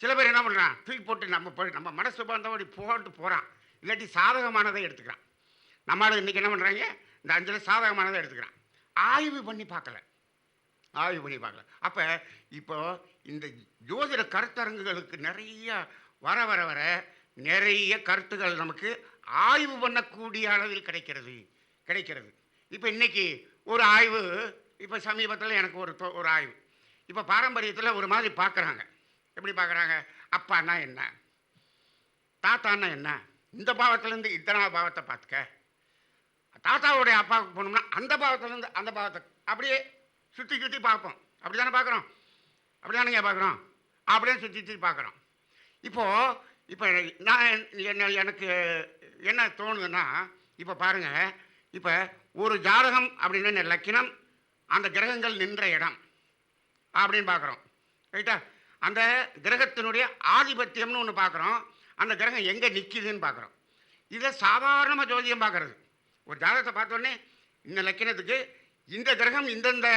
சில பேர் என்ன பண்ணுறான், தூக்கி போட்டு நம்ம மனசு பந்தபடி போகிறான், இல்லாட்டி சாதகமானதை எடுத்துக்கிறான். நம்மளால் இன்றைக்கி என்ன பண்ணுறாங்க, இந்த 5 சாதகமானதை எடுத்துக்கிறான், ஆய்வு பண்ணி பார்க்கல. அப்போ இப்போ இந்த ஜோதிட கருத்தரங்குகளுக்கு நிறைய வர நிறைய கருத்துக்கள் நமக்கு ஆய்வு பண்ணக்கூடிய அளவில் கிடைக்கிறது. இப்போ இன்றைக்கி ஒரு ஆய்வு, இப்போ சமீபத்தில் எனக்கு ஒரு ஆய்வு, இப்போ பாரம்பரியத்தில் ஒரு மாதிரி பார்க்குறாங்க. எப்படி பார்க்குறாங்க, அப்பான்னா என்ன, தாத்தான்னா என்ன, இந்த பாவத்திலேருந்து இத்தனை பாவத்தை பார்த்துக்க, தாத்தாவுடைய அப்பாவுக்கு போனோம்னா அந்த பாவத்திலேருந்து அந்த பாவத்தை அப்படியே சுற்றி பார்ப்போம். அப்படி தானே பார்க்குறோம், அப்படியே சுற்றி பார்க்குறோம். இப்போ நான் எனக்கு என்ன தோணுதுன்னா, இப்போ பாருங்கள், இப்போ ஒரு ஜாதகம் அப்படின்னு லக்கினம், அந்த கிரகங்கள் நின்ற இடம் அப்படின்னு பார்க்குறோம். ரைட்டா? அந்த கிரகத்தினுடைய ஆதிபத்தியம்னு ஒன்று பார்க்குறோம், அந்த கிரகம் எங்கே நிற்கிதுன்னு பார்க்குறோம். இதை சாதாரணமாக ஜோதியம் பார்க்குறது. ஒரு ஜாதகத்தை பார்த்தோன்னே இந்த லக்கினத்துக்கு இந்த கிரகம் இந்தந்த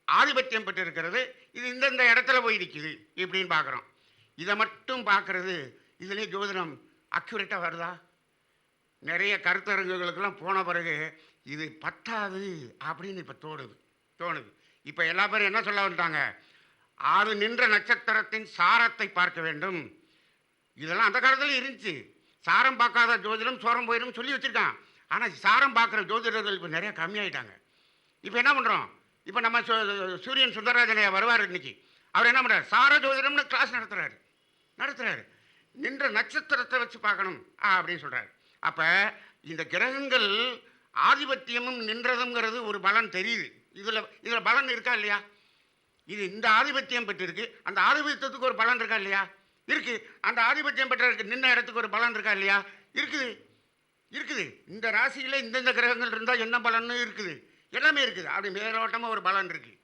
ஆதிபத்தியம் பெற்று இருக்கிறது, இது இந்தந்த இடத்துல போய் நிற்கிது இப்படின்னு பார்க்குறோம். இதை மட்டும் பார்க்குறது, இதுலேயே ஜோதிடம் அக்யூரேட்டாக வருதா? நிறைய கருத்தரங்குகளுக்கெல்லாம் போன பிறகு இது பத்தாது அப்படின்னு இப்போ தோணுது. இப்போ எல்லா பேரும் என்ன சொல்ல வந்துட்டாங்க, 6 நின்ற நட்சத்திரத்தின் சாரத்தை பார்க்க வேண்டும். இதெல்லாம் அந்த காலத்தில் இருந்துச்சு. சாரம் பார்க்காத ஜோதிடம் சோரம் போயிடும் சொல்லி வச்சுருக்கான். ஆனால் சாரம் பார்க்குற ஜோதிடர்கள் இப்போ நிறைய கம்மியாயிட்டாங்க. இப்போ என்ன பண்ணுறோம், இப்போ நம்ம சூரியன் சுந்தரராஜனையா வருவார் இன்னைக்கு, அவர் என்ன பண்ணுறாரு, சார ஜோதிடம்னு கிளாஸ் நடத்துகிறாரு. நின்ற நட்சத்திரத்தை வச்சு பார்க்கணும் அப்படின்னு சொல்கிறாரு. அப்போ இந்த கிரகங்கள் ஆதிபத்தியமும் நின்றதுங்கிறது ஒரு பலன் தெரியுது. இதில் பலன் இருக்கா இல்லையா? இது இந்த ஆதிபத்தியம் பெற்றிருக்கு, அந்த ஆதிபத்தியத்துக்கு ஒரு பலன் இருக்கா இல்லையா? இருக்கு. அந்த ஆதிபத்தியம் பெற்ற நின்ன இடத்துக்கு ஒரு பலன் இருக்கா இல்லையா? இருக்குது. இருக்குது. இந்த ராசியில் இந்தந்த கிரகங்கள் இருந்தால் என்ன பலன்னு இருக்குது, எல்லாமே இருக்குது. அப்படி மேலோட்டமாக ஒரு பலன் இருக்குது.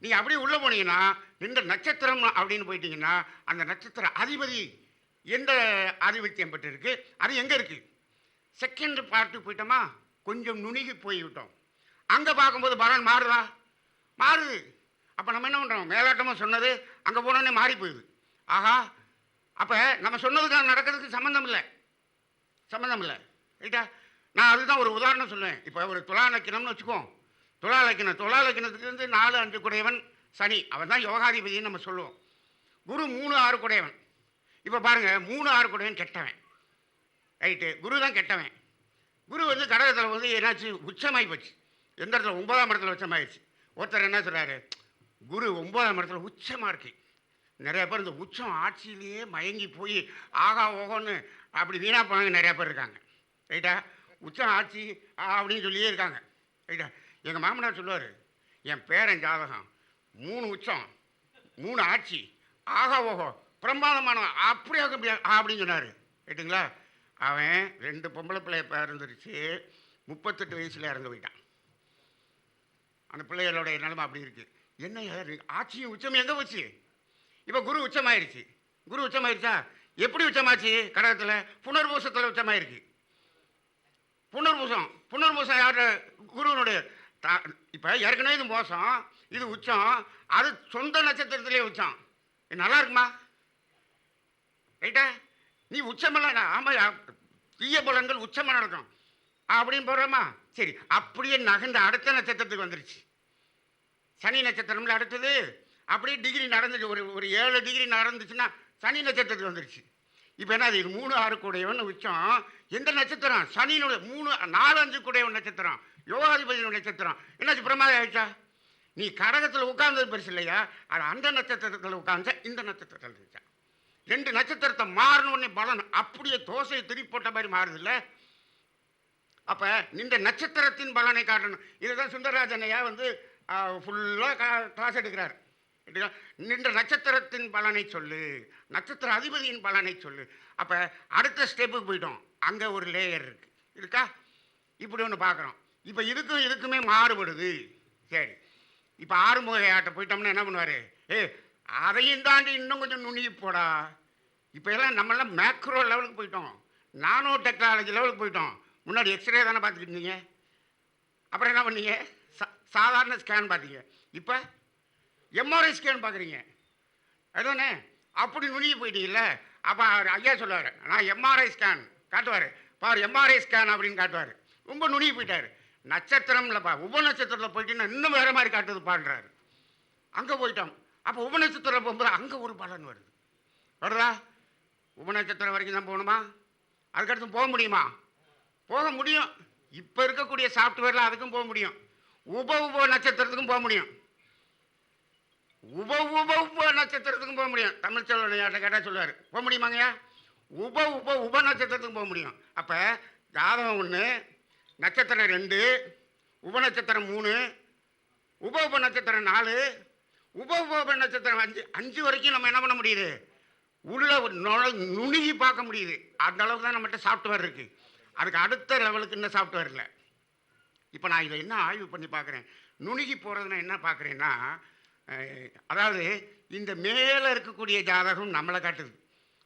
நீங்கள் அப்படியே உள்ளே போனீங்கன்னா இந்த நட்சத்திரம் அப்படின்னு போயிட்டீங்கன்னா அந்த நட்சத்திர அதிபதி எந்த ஆதிபத்தியம் பெற்றிருக்கு, அது எங்கே இருக்குது? செகண்ட் பார்ட்டுக்கு போயிட்டோமா, கொஞ்சம் நுணுகி போய்விட்டோம். அங்கே பார்க்கும்போது பலன் மாறுதா? மாறுது. அப்போ நம்ம என்ன பண்ணுறோம்? மேலோட்டமாக சொன்னது அங்கே போனோடனே மாறி போயிடுது. ஆஹா, அப்போ நம்ம சொன்னதுக்காக நடக்கிறதுக்கு சம்மந்தம் இல்லை, சம்மந்தம் இல்லை. ரைட்டா? நான் அதுதான் ஒரு உதாரணம் சொல்லுவேன். இப்போ ஒரு துலா லக்கினம்னு வச்சுக்கோம். துலா லக்கினத்துக்கு வந்து 4, 5 குடையவன் சனி, அவன் தான் யோகாதிபதினு நம்ம சொல்லுவோம். குரு 3, 6 குடையவன். இப்போ பாருங்கள், 3, 6 குடையவன் கெட்டவன். ரைட்டு, குரு தான் கெட்டவன். குரு வந்து கடகத்தில் வந்து என்னாச்சு, உச்சமாகி போச்சு. எந்த இடத்துல? 9ஆம் இடத்துல உச்சமாகிடுச்சு. ஒருத்தர் என்ன சொல்கிறாரு, குரு 9ஆம் இடத்துல உச்சமாக இருக்கு. நிறைய பேர் இந்த உச்சம் ஆட்சியிலேயே மயங்கி போய் ஆகா ஓகோன்னு அப்படி வீணாக போனாங்க நிறையா பேர் இருக்காங்க. ரைட்டா? உச்சம் ஆட்சி அப்படின்னு சொல்லியே இருக்காங்க. ரைட்டா? எங்கள் மாமனார் சொல்லுவார், என் பேரன் ஜாதகம் 3 உச்சம் 3 ஆட்சி ஆகா ஓஹோ பிரமாதமான அப்படியே அப்படின்னு சொன்னார். ரைட்டுங்களா? அவன் 2 பொம்பளை பிள்ளைய பிறந்துருச்சு, 38 வயசில் இறந்து போயிட்டான். அந்த பிள்ளைகளோடைய நிலைமை அப்படி இருக்குது. என்ன ஆட்சியும் உச்சம் எங்கே போச்சு? இப்போ குரு உச்சமாயிருச்சு. குரு உச்சமாயிருச்சா? எப்படி உச்சமாச்சு? கடகத்தில் புனர்பூசத்தில் உச்சமாயிருக்கு. புனர்பூசம் யார்? குருவனுடைய. இப்போ ஏற்கனவே இது மோசம், இது உச்சம், அது சொந்த நட்சத்திரத்திலே உச்சம். நல்லா இருக்குமா? ரைட்டா? நீ உச்சமெல்லாம் ஆமாம், தீய பலன்கள் உச்சமாக நடக்கும் அப்படின்னு போடுறோமா? சரி, அப்படியே நகர்ந்து அடுத்த நட்சத்திரத்துக்கு வந்துருச்சு. சனி நட்சத்திரம்ல அடுத்தது அப்படியே டிகிரி நடந்துச்சு. ஒரு 7 டிகிரி நடந்துச்சுன்னா சனி நட்சத்திரத்துக்கு வந்துருச்சு. இப்போ என்ன, அது 3, 6 கூடையவன் உச்சம். எந்த நட்சத்திரம்? சனியினுடைய 3, 4, 5 கூடையவன் நட்சத்திரம், யோகாதிபதியினுடைய நட்சத்திரம். என்னாச்சு? பிரமாதம் ஆயிடுச்சா? நீ கடகத்தில் உட்கார்ந்தது பெருசு இல்லையா, அது அந்த நட்சத்திரத்தில் உட்கார்ந்த இந்த நட்சத்திரத்தில் இருந்துச்சா. 2 நட்சத்திரத்தை மாறணுன்னே பலன் அப்படியே தோசையை திருப்பி போட்ட மாதிரி மாறுது இல்லை? அப்போ இந்த நட்சத்திரத்தின் பலனை காட்டணும். இதுதான் சுந்தரராஜனையா வந்து ஃபுல்லாக கிளாஸ் எடுக்கிறார். நின்ற நட்சத்திரத்தின் பலனை சொல்லு, நட்சத்திர அதிபதியின் பலனை சொல்லு. அப்போ அடுத்த ஸ்டெப்புக்கு போயிட்டோம். அங்கே ஒரு லேயர் இருக்கு, இருக்கா? இப்படி ஒன்று பார்க்குறோம். இப்போ இதுக்குமே மாறுபடுது. சரி, இப்போ ஆறுமுகையாட்ட போயிட்டோம்னா என்ன பண்ணுவார்? அதையும் தாண்டி இன்னும் கொஞ்சம் நுணுகி போடா. இப்போ எல்லாம் நம்மளாம் மேக்ரோ லெவலுக்கு போயிட்டோம், நானோ டெக்னாலஜி லெவலுக்கு போயிட்டோம். முன்னாடி எக்ஸ்ரே தானே பார்த்துக்கிட்டு இருந்தீங்க, அப்புறம் என்ன பண்ணீங்க? சாதாரண ஸ்கேன் பார்த்தீங்க, இப்போ எம்ஆர்ஐ ஸ்கேன் பார்க்குறீங்க, அதுதானே? அப்படி நுணுகி போயிட்டீங்கல்ல. அப்போ ஐயா சொல்லுவார், நான் எம்ஆர்ஐ ஸ்கேன் காட்டுவார், பார் எம்ஆர்ஐ ஸ்கேன் அப்படின்னு காட்டுவார். ரொம்ப நுணுகி போயிட்டார். நட்சத்திரம்லப்பா, உப நட்சத்திரத்தில் போயிட்டீங்கன்னா இன்னும் வேறு மாதிரி காட்டுது பாடுறாரு. அங்கே போயிட்டோம். அப்போ உப நட்சத்திரம் போகும்போது அங்கே ஒரு பலன் வருது, வருதா? உப நட்சத்திரம் வரைக்கும் தான் போகணுமா? அதுக்கடுத்து போக முடியுமா? போக முடியும். இப்போ இருக்கக்கூடிய சாஃப்ட்வேரில் அதுக்கும் போக முடியும். உப நட்சத்திரத்துக்கும் போக முடியும். உப நட்சத்திரத்துக்கும் போக முடியும். தமிழ் செல்வனையாட்ட கேட்டால் சொல்லுவார், போக முடியுமாங்கய்யா? உப நட்சத்திரத்துக்கும் போக முடியும். அப்போ ஜாதகம் 1, நட்சத்திரம் 2, உப நட்சத்திரம் 3, உப நட்சத்திரம் 4, உப நட்சத்திரம் 5 வரைக்கும் நம்ம என்ன பண்ண முடியுது? உள்ள நுணுகி பார்க்க முடியுது. அந்த அளவுக்கு தான் நம்மகிட்ட சாஃப்ட்வேர் இருக்குது. அதுக்கு அடுத்த லெவலுக்கு இன்னும் சாஃப்ட்வேர் இல்லை. இப்போ நான் இதை என்ன ஆய்வு பண்ணி பார்க்குறேன், நுணுகி போகிறதுனா என்ன பார்க்குறேன்னா, அதாவது இந்த மேலே இருக்கக்கூடிய ஜாதகம் நம்மளை காட்டுது,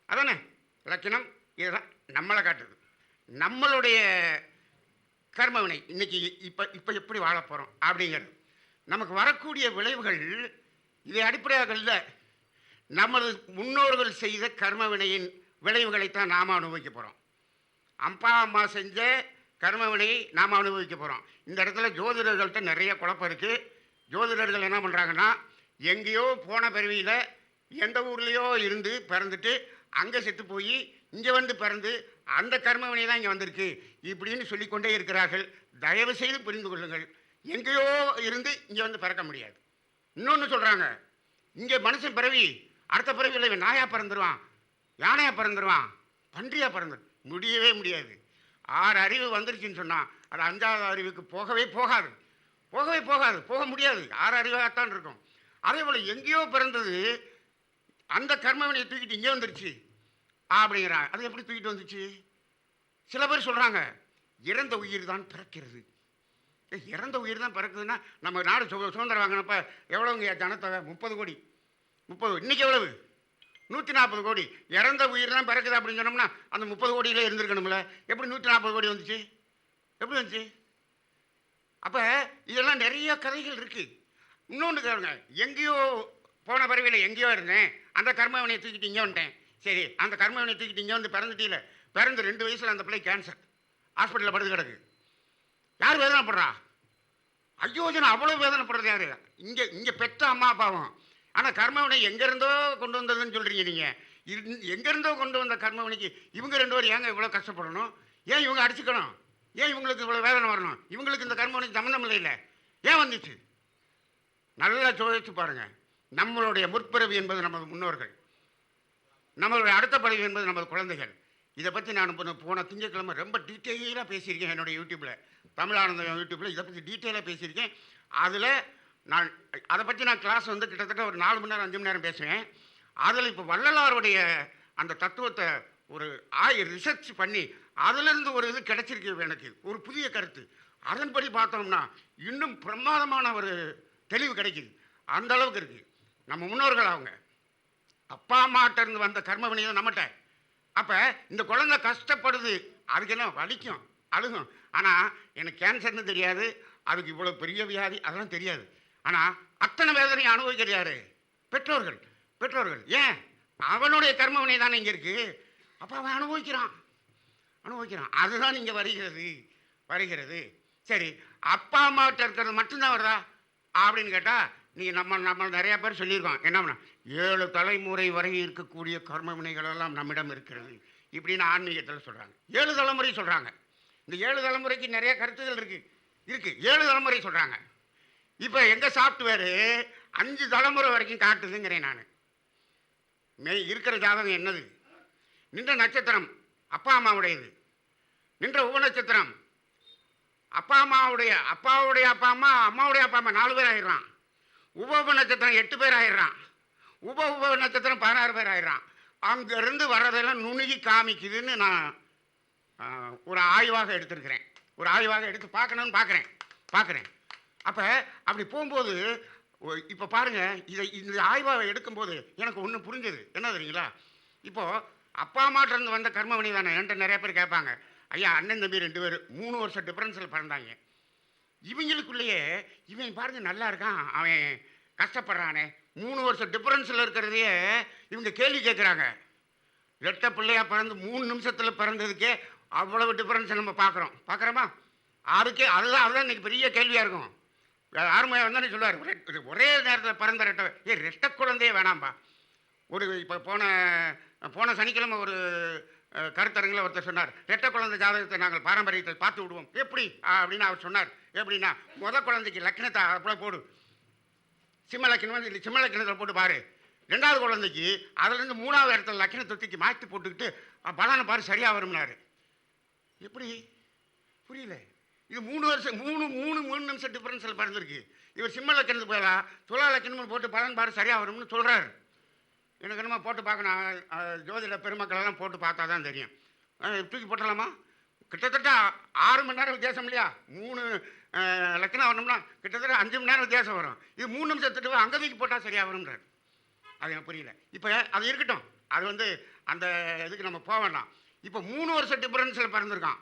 அதானே? லட்சணம் இதுதான் நம்மளை காட்டுது. நம்மளுடைய கர்மவினை இன்னைக்கு இப்போ எப்படி வாழ போகிறோம் அப்படிங்கிறது, நமக்கு வரக்கூடிய விளைவுகள் இதை அடிப்படையாக இல்லை, நமது முன்னோர்கள் செய்த கர்மவினையின் விளைவுகளைத்தான் நாம் அனுபவிக்க போகிறோம். அப்பா அம்மா செஞ்ச கர்மவினையை நாம் அனுபவிக்க போகிறோம். இந்த இடத்துல ஜோதிடர்கள்ட்ட நிறைய குழப்பம் இருக்குது. ஜோதிடர்கள் என்ன பண்ணுறாங்கன்னா, எங்கேயோ போன பிறவியில் எந்த ஊர்லேயோ இருந்து பிறந்துட்டு அங்கே செத்து போய் இங்கே வந்து பிறந்து அந்த கர்மவினை தான் இங்கே வந்திருக்கு இப்படின்னு சொல்லிக்கொண்டே இருக்கிறார்கள். தயவு செய்து புரிந்து கொள்ளுங்கள், எங்கேயோ இருந்து இங்கே வந்து பிறக்க முடியாது. இன்னொன்று சொல்கிறாங்க, இங்கே மனுஷன் பிறவி அடுத்த பிறவியில் நாயாக பிறந்துருவான், யானையாக பிறந்துருவான், பன்றியாக பிறந்துடும், முடியவே முடியாது. 6 அறிவு வந்துருச்சுன்னு சொன்னால் அது 5வது அறிவுக்கு போகவே போகாது, போகவே போகாது, போக முடியாது. 6 அறிவாகத்தான் இருக்கும். அதே போல் எங்கேயோ பிறந்தது அந்த கர்மவினையை தூக்கிட்டு இங்கே வந்துருச்சு அப்படிங்கிறான். அது எப்படி தூக்கிட்டு வந்துச்சு? சில பேர் சொல்கிறாங்க இறந்த உயிர் தான் பிறக்கிறது. இறந்த உயிர் தான் பிறக்குதுன்னா நம்ம நாடு சுதந்திரம் வாங்கினப்ப எவ்வளோங்க ஜனத்தொகை? 30 கோடி. 30 இன்னைக்கு எவ்வளவு? 140 கோடி. இறந்த உயிர் தான் பிறக்குது அப்படின்னு சொன்னோம்னா அந்த 30 கோடியிலே இருந்திருக்கணும்ல. எப்படி 140 கோடி வந்துச்சு? எப்படி வந்துச்சு? அப்போ இதெல்லாம் நிறைய கதைகள் இருக்குது. இன்னொன்று கேளுங்க, எங்கேயோ போன பிறவியில் எங்கேயோ இருந்தேன், அந்த கர்மவினையை தூக்கிட்டு இங்கே வந்துட்டேன். சரி, அந்த கர்மவினையை தூக்கிட்டு இங்கே வந்து பிறந்துட்டீல, பிறந்து 2 வயசில் அந்த பிள்ளை கேன்சர் ஹாஸ்பிட்டலில் படுத்து கிடக்கு. யார் வேதனைப்படுறா? அயோஜனை அவ்வளோ வேதனைப்படுறது யார்? இங்கே பெற்ற அம்மா அப்பாவும். ஆனால் கர்மவினை எங்கேருந்தோ கொண்டு வந்ததுன்னு சொல்கிறீங்க நீங்கள். எங்கேருந்தோ கொண்டு வந்த கர்மவினைக்கு இவங்க 2 பேரும் ஏங்க இவ்வளோ கஷ்டப்படணும்? ஏன் இவங்க அடிச்சுக்கணும்? ஏன் இவங்களுக்கு இவ்வளோ வேதனை வரணும்? இவங்களுக்கு இந்த கர்மவினைக்கு சம்மந்தம் இல்லை. ஏன் வந்துச்சு? நல்லா யோசிச்சு பாருங்க. நம்மளுடைய முற்பிறவி என்பது நமது முன்னோர்கள், நம்மளுடைய அடுத்த பிறவி என்பது நமது குழந்தைகள். இதை பற்றி நான் போன திங்கட்கிழமை ரொம்ப டீட்டெயிலாக பேசியிருக்கேன். என்னுடைய யூடியூப்பில், தமிழானந்தம் யூடியூப்பில் இதை பற்றி டீட்டெயிலாக பேசியிருக்கேன். அதில் அதை பற்றி நான் கிளாஸ் வந்து கிட்டத்தட்ட ஒரு 4 மணி நேரம் 5 மணி நேரம் பேசுவேன். அதில் இப்போ வள்ளலாருடைய அந்த தத்துவத்தை ஒரு ரிசர்ச் பண்ணி அதிலிருந்து ஒரு இது கிடைச்சிருக்கு எனக்கு, ஒரு புதிய கருத்து. அதன்படி பார்த்தோம்னா இன்னும் பிரமாதமான ஒரு தெளிவு கிடைக்குது. அந்த அளவுக்கு இருக்குது. நம்ம முன்னோர்கள் அவங்க அப்பா அம்மாட்ட இருந்து வந்த கர்ம வினையும் நம்மகிட்ட. அப்போ இந்த குழந்தை கஷ்டப்படுது, அதுக்கெல்லாம் வலிக்கும், அழுகும். ஆனால் எனக்கு கேன்சர்னு தெரியாது, அதுக்கு இவ்வளோ பெரிய வியாதி அதெல்லாம் தெரியாது. ஆனால் அத்தனை வேதனையை அனுபவிக்கிறது யாரு? பெற்றோர்கள். பெற்றோர்கள் ஏன்? அவனுடைய கர்ம வினை தானே இங்கே இருக்குது. அப்போ அவன் அனுபவிக்கிறான். அதுதான் இங்கே வருகிறது. சரி, அப்பா அம்மாவிட்ட இருக்கிறது மட்டும்தான் வருதா அப்படின்னு கேட்டால் நீங்கள் நம்ம நிறையா பேர் சொல்லியிருக்கோம். என்ன பண்ண 7 தலைமுறை வரை இருக்கக்கூடிய கர்ம வினைகள் எல்லாம் நம்மிடம் இருக்கிறது இப்படின்னு ஆன்மீகத்தில் சொல்கிறாங்க. 7 தலைமுறை சொல்கிறாங்க. இந்த 7 தலைமுறைக்கு நிறைய கருத்துகள் இருக்குது. 7 தலைமுறை சொல்கிறாங்க. இப்போ எங்கள் சாஃப்ட்வேரு 5 தலைமுறை வரைக்கும் காட்டுதுங்கிறேன் நான். இருக்கிற ஜாதகம் என்னது? நின்ற நட்சத்திரம் அப்பா அம்மாவுடையது. நின்ற உப நட்சத்திரம் அப்பாவுடைய அப்பா அம்மா, அம்மாவுடைய அப்பா அம்மா 4 பேர் ஆயிடுறான். உப நட்சத்திரம் 8 பேர் ஆயிடுறான். உப நட்சத்திரம் 16 பேர் ஆயிடுறான். அங்கேருந்து வர்றதெல்லாம் நுணுகி காமிக்குதுன்னு நான் ஒரு ஆய்வாக எடுத்திருக்கிறேன். ஒரு ஆய்வாக எடுத்து பார்க்கணும்னு பார்க்குறேன். அப்போ அப்படி போகும்போது இப்போ பாருங்கள், இந்த ஆய்வாக எடுக்கும்போது எனக்கு ஒன்று புரிஞ்சது. என்ன தெரியுங்களா? இப்போது அப்பா அம்மாட்டிருந்து வந்த கர்ம வினை தானே. என்கிட்ட நிறைய பேர் கேட்பாங்க, ஐயா அண்ணன் தம்பி 2 பேர் 3 வருஷம் டிஃப்ரென்ஸில் பிறந்தாங்க. இவங்களுக்குள்ளேயே இவன் பாருங்க நல்லா இருக்கான், அவன் கஷ்டப்படுறானே. 3 வருஷம் டிஃப்ரென்ஸில் இருக்கிறதையே இவங்க கேள்வி கேட்குறாங்க. ரெட்டை பிள்ளையாக பிறந்து 3 நிமிஷத்தில் பிறந்ததுக்கே அவ்வளவு டிஃப்ரென்ஸ் நம்ம பார்க்குறோமா? அதுதான் இன்றைக்கி பெரிய கேள்வியாக இருக்கும். ஆறுமையாக வந்தானே சொல்லுவார், ஒரே நேரத்தில் பிறந்த ரெட்டை குழந்தையே வேணாம்பா. இப்போ போன சனிக்கிழமை ஒரு கருத்தரங்கில் ஒருத்தர் சொன்னார், ரெட்டை குழந்தை ஜாதகத்தை நாங்கள் பாரம்பரியத்தில் பார்த்து விடுவோம். எப்படி அப்படின்னு அவர் சொன்னார். எப்படின்னா, குழந்தைக்கு லக்னத்தை அப்போ போடு, சிம்ம லக்னத்தில் போட்டு பாரு. 2வது குழந்தைக்கு அதுலேருந்து 3வது இடத்துல லக்னத்தை தூக்கி மாற்றி போட்டுக்கிட்டு பலனை பாரு, சரியாக வரும்னாரு. எப்படி? புரியல. இது 3 நிமிஷம் டிஃப்ரென்ஸில் பிறந்திருக்கு. இவர் சிம்ம லக்னத்துக்கு போயலா துலா லக்னம்னு போட்டு பலன் பாரு சரியாக வரும்னு சொல்கிறார். எனக்கு என்னமோ போட்டு பார்க்கணும், ஜோதிட பெருமக்களெல்லாம் போட்டு பார்த்தா தான் தெரியும். தூக்கி போட்டலாமா? கிட்டத்தட்ட 6 மணி நேரம் வித்தியாசம் இல்லையா? 3 லக்னம் வரணும்னா கிட்டத்தட்ட 5 மணி நேரம் வித்தியாசம் வரும். இது 3 நிமிஷத்துக்கு அங்கே தூக்கி போட்டால் சரியாக வரும்ன்றார். அது எனக்கு புரியல. இப்போ அது இருக்கட்டும், அது அந்த இதுக்கு நம்ம போக வேண்டாம். இப்போ 3 வருஷம் டிஃப்ரென்ஸில் பிறந்திருக்கான்.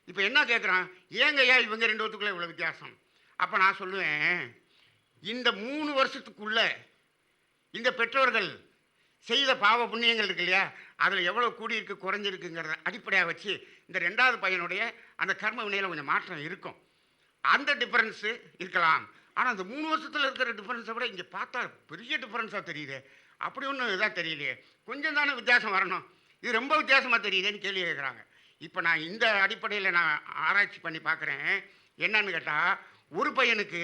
இப்போ என்ன கேட்குறான், ஏங்கய்யா இவங்க 2 பேத்துக்குள்ளே இவ்வளோ வித்தியாசம்? அப்போ நான் சொல்லுவேன், இந்த 3 வருஷத்துக்குள்ளே இந்த பெற்றோர்கள் செய்த பாவ புண்ணியங்கள் இருக்கு இல்லையா, அதில் எவ்வளோ கூடியிருக்கு குறைஞ்சிருக்குங்கிறத அடிப்படையாக வச்சு இந்த 2வது பையனுடைய அந்த கர்ம வினையில் கொஞ்சம் மாற்றம் இருக்கும். அந்த டிஃப்ரென்ஸு இருக்கலாம். ஆனால் அந்த 3 வருஷத்தில் இருக்கிற டிஃப்ரென்ஸை விட இங்கே பார்த்தா பெரிய டிஃப்ரென்ஸாக தெரியுது. அப்படி ஒன்றும் இதாக தெரியலையே, கொஞ்சம் தானே வித்தியாசம் வரணும், இது ரொம்ப வித்தியாசமாக தெரியுதுன்னு கேள்வி கேட்குறாங்க. இப்போ நான் இந்த அடிப்படையில் நான் ஆராய்ச்சி பண்ணி பார்க்குறேன். என்னன்னு கேட்டால், ஒரு பையனுக்கு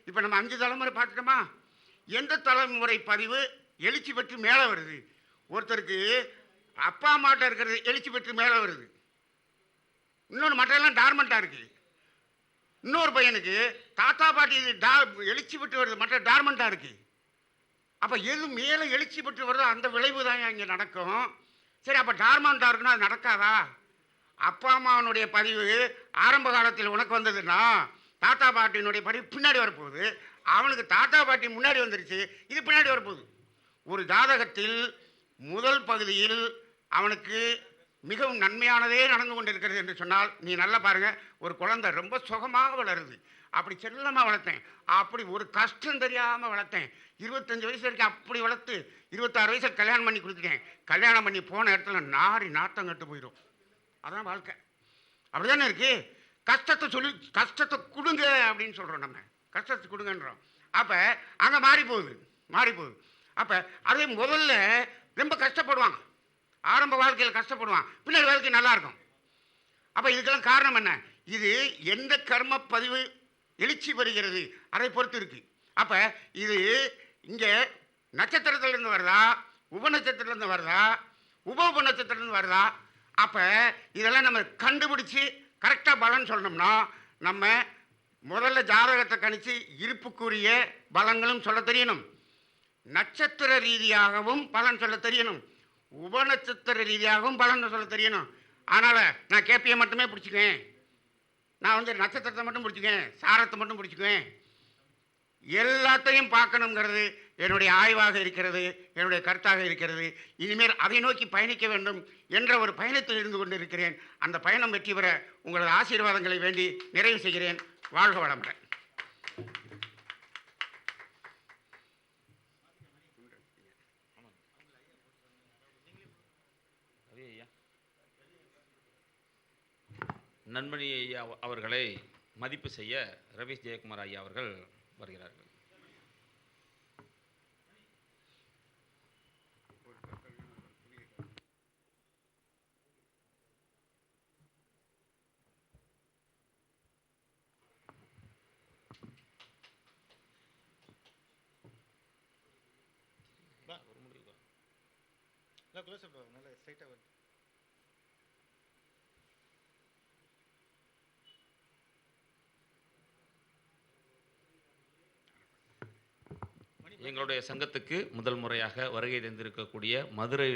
இப்போ நம்ம 5 தலைமுறை பார்த்துட்டோமா, எந்த தலைமுறை பதிவு எழுச்சி பெற்று மேலே வருது? ஒருத்தருக்கு அப்பா அம்மாட்ட இருக்கிறது எழுச்சி பெற்று மேலே வருது. இன்னொன்று மற்றெல்லாம் டார்மெண்ட்டாக இருக்குது. இன்னொரு பையனுக்கு தாத்தா பாட்டி எழுச்சி பெற்று வருது, மற்ற டார்மெண்ட்டாக இருக்குது. அப்போ எது மேலே எழுச்சி பெற்று வருதோ அந்த விளைவு தான் இங்கே நடக்கும். சரி, அப்போ டார்மெண்ட்டாக இருக்குன்னா அது நடக்காதா? அப்பா அம்மாவனுடைய பதிவு ஆரம்ப காலத்தில் உனக்கு வந்ததுன்னா தாத்தா பாட்டியினுடைய பதிவு பின்னாடி வரப்போகுது. அவனுக்கு தாத்தா பாட்டி முன்னாடி வந்துருச்சு, இது பின்னாடி வரப்போகுது. ஒரு ஜாதகத்தில் முதல் பகுதியில் அவனுக்கு மிகவும் நன்மையானதே நடந்து கொண்டிருக்கிறது என்று சொன்னால், நீ நல்லா பாருங்க, ஒரு குழந்தை ரொம்ப சுகமாக வளருது, அப்படி செல்லமாக வளர்த்தேன், அப்படி ஒரு கஷ்டம் தெரியாமல் வளர்த்தேன், 25 வயசு வரைக்கும் அப்படி வளர்த்து 26 வயசில் கல்யாணம் பண்ணி கொடுத்துட்டேன். கல்யாணம் பண்ணி போன இடத்துல நாரி நாத்தம் கட்டு போயிடும். அதான் வாழ்க்கை. அப்படிதானே இருக்கு. கஷ்டத்தை கொடுங்க அப்படின்னு சொல்றோம், நம்ம கஷ்டத்தை கொடுங்கன்றோம். அப்ப அங்க மாறி போகுது. அப்ப அதே முதல்ல ரொம்ப கஷ்டப்படுவாங்க, ஆரம்ப வாழ்க்கையில் கஷ்டப்படுவான், பின்னாடி வாழ்க்கை நல்லா இருக்கும். அப்ப இதுக்கெல்லாம் காரணம் என்ன? இது எந்த கர்ம பதிவு எழுச்சி பெறுகிறது அதை பொறுத்து இருக்கு. அப்ப இது இங்க நட்சத்திரத்திலிருந்து வருதா, உபநட்சத்திரத்திலிருந்து வருதா, உப நட்சத்திரத்திலிருந்து வருதா? அப்போ இதெல்லாம் நம்ம கண்டுபிடிச்சி கரெக்டாக பலன் சொல்லணும்னா நம்ம முதல்ல ஜாதகத்தை கணிச்சு இருப்புக்குரிய பலன்களும் சொல்ல தெரியணும், நட்சத்திர ரீதியாகவும் பலன் சொல்ல தெரியணும், உபநட்சத்திர ரீதியாகவும் பலன் சொல்ல தெரியணும். அதனால் நான் கேபியை மட்டுமே பிடிச்சிக்குவேன், நான் நட்சத்திரத்தை மட்டும் பிடிச்சிக்குவேன், சாரத்தை மட்டும் பிடிச்சிக்குவேன், எல்லாத்தையும் பார்க்கணுங்கிறது என்னுடைய ஆய்வாக இருக்கிறது, என்னுடைய கருத்தாக இருக்கிறது. இனிமேல் அதை நோக்கி பயணிக்க வேண்டும் என்ற ஒரு பயணத்தில் இருந்து கொண்டு இருக்கிறேன். அந்த பயணம் வெற்றி பெற உங்களது ஆசீர்வாதங்களை வேண்டி நிறைவு செய்கிறேன். வாழ்க வளமுடன். நன்மணி ஐயா அவர்களை மதிப்பு செய்ய ரவீஷ் ஜெயக்குமார் ஐயா அவர்கள் வருகிறார்கள். எங்களுடைய சங்கத்துக்கு முதல் முறையாக வருகை தந்திருக்கக்கூடிய மதுரை